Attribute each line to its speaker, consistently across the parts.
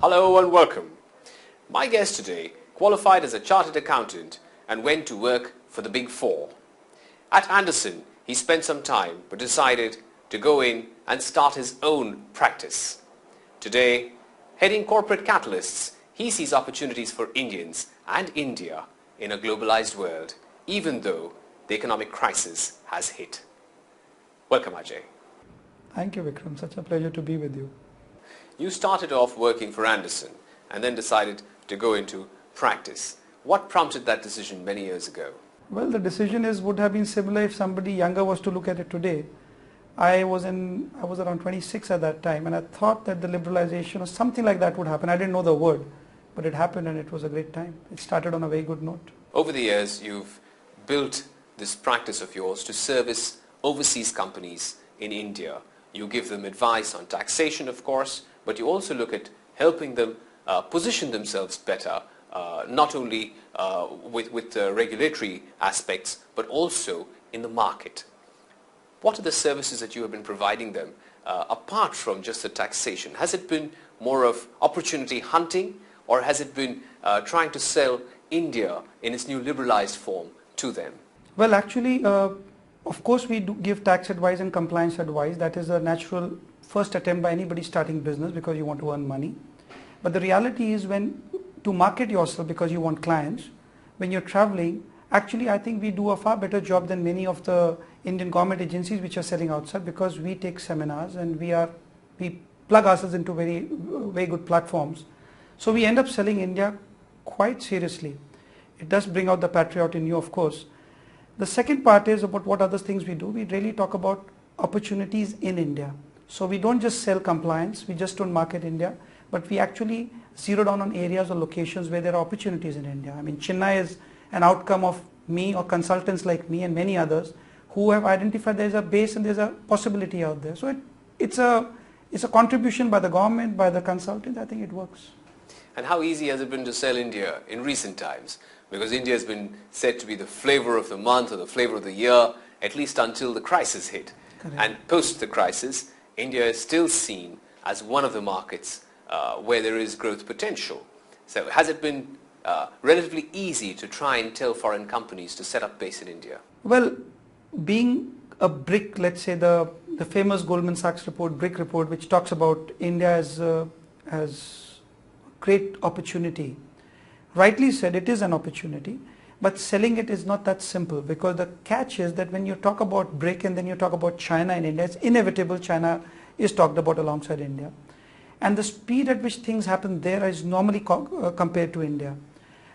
Speaker 1: Hello and welcome. My guest today qualified as a chartered accountant and went to work for the Big Four. At Anderson, he spent some time but decided to go in and start his own practice. Today, heading corporate catalysts, he sees opportunities for Indians and India in a globalized world, even though the economic crisis has hit. Welcome, Ajay.
Speaker 2: Thank you, Vikram. Such a pleasure to be with you.
Speaker 1: You started off working for Anderson and then decided to go into practice. What prompted that decision many years ago?
Speaker 2: Well, the decision would have been similar if somebody younger was to look at it today. I was around 26 at that time, and I thought that the liberalization or something like that would happen. I didn't know the word, but it happened and it was a great time. It started on a very good note.
Speaker 1: Over the years, you've built this practice of yours to service overseas companies in India. You give them advice on taxation, of course, but you also look at helping them position themselves better, not only with regulatory aspects, but also in the market. What are the services that you have been providing them apart from just the taxation? Has it been more of opportunity hunting, or has it been trying to sell India in its new liberalized form to them?
Speaker 2: Well, actually, of course, we do give tax advice and compliance advice. That is a natural first attempt by anybody starting business because you want to earn money. But the reality is to market yourself because you want clients, when you're traveling, actually I think we do a far better job than many of the Indian government agencies which are selling outside, because we take seminars and we plug ourselves into very, very good platforms. So we end up selling India quite seriously. It does bring out the patriot in you, of course. The second part is about what other things we do. We really talk about opportunities in India. So we don't just sell compliance, we just don't market India, but we actually zero down on areas or locations where there are opportunities in India. I mean, Chennai is an outcome of me or consultants like me and many others who have identified there's a base and there's a possibility out there. So it's a contribution by the government, by the consultant. I think it works.
Speaker 1: And how easy has it been to sell India in recent times? Because India has been said to be the flavor of the month or the flavor of the year, at least until the crisis hit.
Speaker 2: Correct.
Speaker 1: And post the crisis, India is still seen as one of the markets where there is growth potential. So has it been relatively easy to try and tell foreign companies to set up base in India?
Speaker 2: Well, being a BRIC, let's say the famous Goldman Sachs report, BRIC report, which talks about India as great opportunity. Rightly said, it is an opportunity, but selling it is not that simple, because the catch is that when you talk about BRIC and then you talk about China and India, it's inevitable China is talked about alongside India. And the speed at which things happen there is normally compared to India.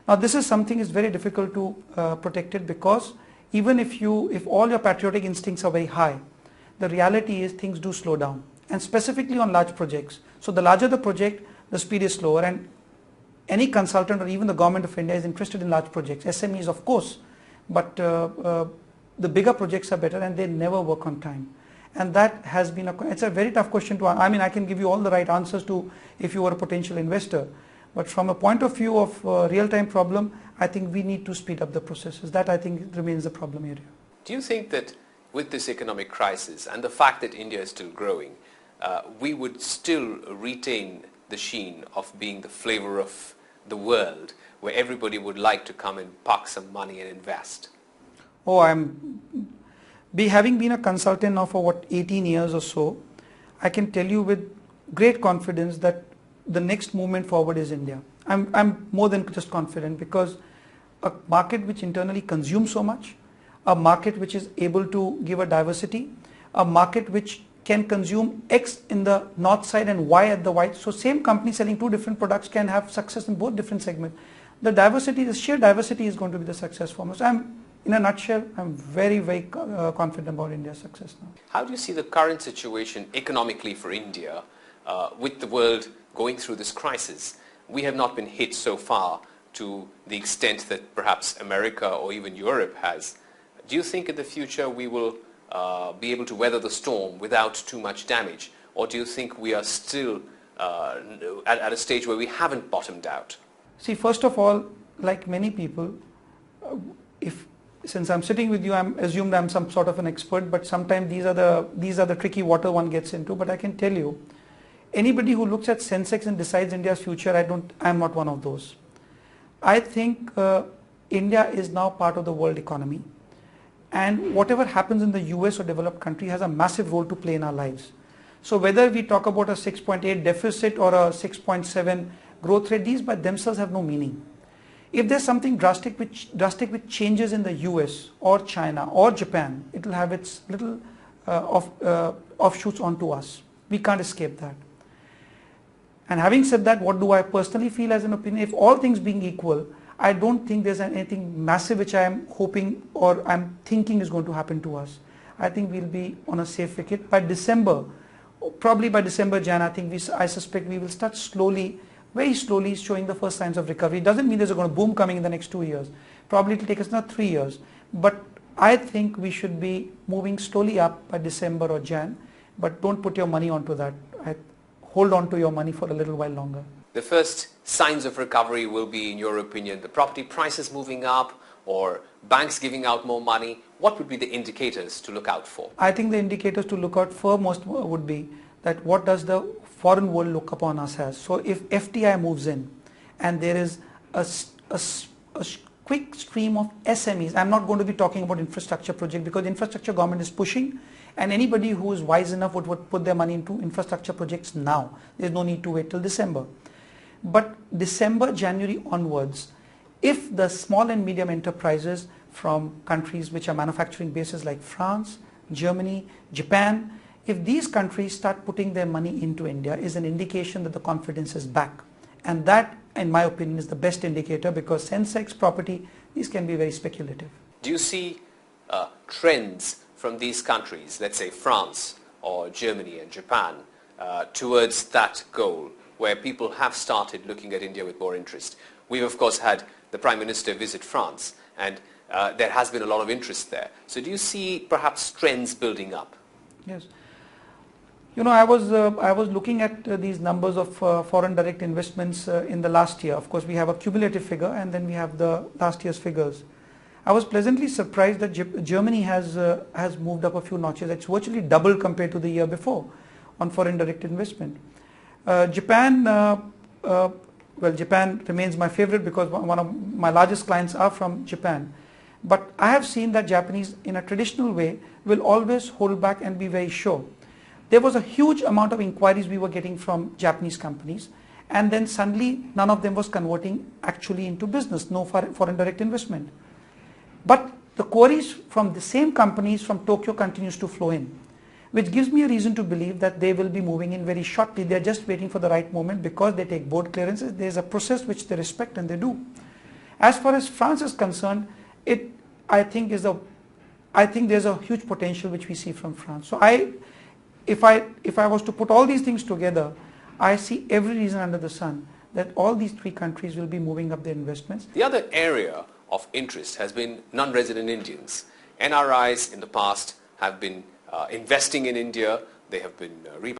Speaker 2: Now this is something is very difficult to protect it, because even if all your patriotic instincts are very high, the reality is things do slow down, and specifically on large projects. So the larger the project, the speed is slower, and any consultant or even the government of India is interested in large projects. SMEs, of course, but the bigger projects are better and they never work on time. And that has been it's a very tough question to answer. I mean, I can give you all the right answers to if you were a potential investor. But from a point of view of real-time problem, I think we need to speed up the processes. That, I think, remains the problem area.
Speaker 1: Do you think that with this economic crisis and the fact that India is still growing, we would still retain the sheen of being the flavor of the world, where everybody would like to come and park some money and invest?
Speaker 2: Oh, having been a consultant now for 18 years or so, I can tell you with great confidence that the next movement forward is India. I'm more than just confident, because a market which internally consumes so much, a market which is able to give a diversity, a market which can consume X in the north side and Y at the Y. So same company selling two different products can have success in both different segments. The sheer diversity is going to be the success for us. In a nutshell, I'm very, very confident about India's success now.
Speaker 1: How do you see the current situation economically for India with the world going through this crisis? We have not been hit so far to the extent that perhaps America or even Europe has. Do you think in the future we will be able to weather the storm without too much damage? Or do you think we are still at a stage where we haven't bottomed out?
Speaker 2: See, first of all, like many people, since I'm sitting with you, I'm assumed I'm some sort of an expert, but sometimes these are the tricky water one gets into. But I can tell you, anybody who looks at Sensex and decides India's future, I'm not one of those. I think India is now part of the world economy, and whatever happens in the US or developed country has a massive role to play in our lives. So whether we talk about a 6.8 deficit or a 6.7 growth rate, these by themselves have no meaning. If there's something drastic which changes in the US or China or Japan, it will have its little offshoots onto us. We can't escape that. And having said that, what do I personally feel as an opinion? If all things being equal, I don't think there's anything massive which I am hoping or I'm thinking is going to happen to us. I think we'll be on a safe wicket. By December, probably by December, Jan, I suspect we will start slowly, very slowly showing the first signs of recovery. It doesn't mean there's going to boom coming in the next 2 years. Probably it will take us another 3 years. But I think we should be moving slowly up by December or Jan. But don't put your money onto that. Hold on to your money for a little while longer.
Speaker 1: The first signs of recovery will be, in your opinion, the property prices moving up or banks giving out more money. What would be the indicators to look out for?
Speaker 2: I think the indicators to look out for most would be that what does the foreign world look upon us as. So if FDI moves in and there is a quick stream of SMEs, I'm not going to be talking about infrastructure project because infrastructure government is pushing, and anybody who is wise enough would put their money into infrastructure projects now. There's no need to wait till December. But December, January onwards, if the small and medium enterprises from countries which are manufacturing bases like France, Germany, Japan, if these countries start putting their money into India, is an indication that the confidence is back. And that, in my opinion, is the best indicator because Sensex, property, these can be very speculative.
Speaker 1: Do you see trends from these countries, let's say France or Germany and Japan, towards that goal where people have started looking at India with more interest? We've of course had the Prime Minister visit France, and there has been a lot of interest there. So do you see perhaps trends building up?
Speaker 2: Yes. You know, I was looking at these numbers of foreign direct investments in the last year. Of course, we have a cumulative figure and then we have the last year's figures. I was pleasantly surprised that Germany has moved up a few notches. It's virtually double compared to the year before on foreign direct investment. Japan, Japan remains my favorite because one of my largest clients are from Japan. But I have seen that Japanese, in a traditional way, will always hold back and be very sure. There was a huge amount of inquiries we were getting from Japanese companies, and then suddenly none of them was converting actually into business, no foreign direct investment. But the queries from the same companies from Tokyo continues to flow in, which gives me a reason to believe that they will be moving in very shortly. They're just waiting for the right moment because they take board clearances. There's a process which they respect and they do. As far as France is concerned, I think there's a huge potential which we see from France. So if I was to put all these things together, I see every reason under the sun that all these three countries will be moving up their investments.
Speaker 1: The other area of interest has been non-resident Indians. NRIs in the past have been investing in India. They have been